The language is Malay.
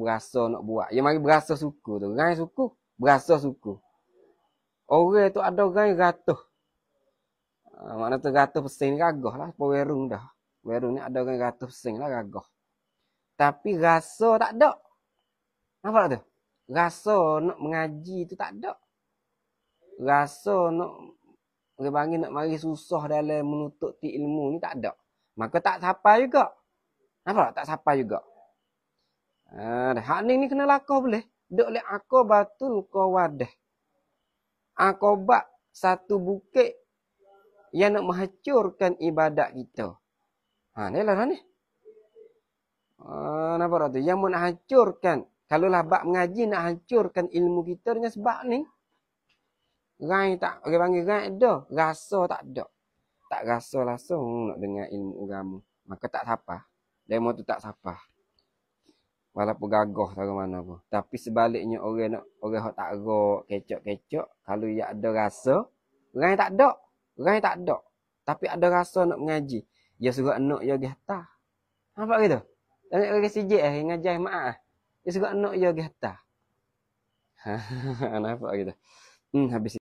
berasa nak buat. Ya mari berasa suku tu. Rai suku, berasa suku. Orang tu ada orang ratuh. Mana tu ratuh pesing gagah lah. Werung dah. Werung ni ada orang ratuh pesing lah gagah. Tapi rasa tak ada. Nampak tu? Rasa nak mengaji tu tak ada. Rasa nak orang panggil nak mari susah dalam menuntut ilmu ni tak ada. Maka tak sampai juga. Nampak tak? Tak sampai juga. Hak ni kena lakuh boleh. Duk oleh aku batul kau wadah. Akobat satu bukit yang nak menghancurkan ibadat kita. Ni lah ni. Nampak tak tu? Yang nak hancurkan. Kalau lah bab mengaji nak hancurkan ilmu kita dengan sebab ni. Rai tak, orang panggil rai ada. Rasa tak ada. Tak rasa langsung nak dengar ilmu agama. Maka tak sapah. Demo tu tak sapah. Walaupun gagah tak mana pun. Tapi sebaliknya orang tak rok, kecok-kecok. Kalau ia ada rasa. Rai tak ada. Rai tak ada. Tapi ada rasa nak mengaji. Dia suruh anak dia gata. Nampak gitu? Tengok orang sijik ngajar maaf. Dia suruh anak dia gata. Nampak gitu? Habis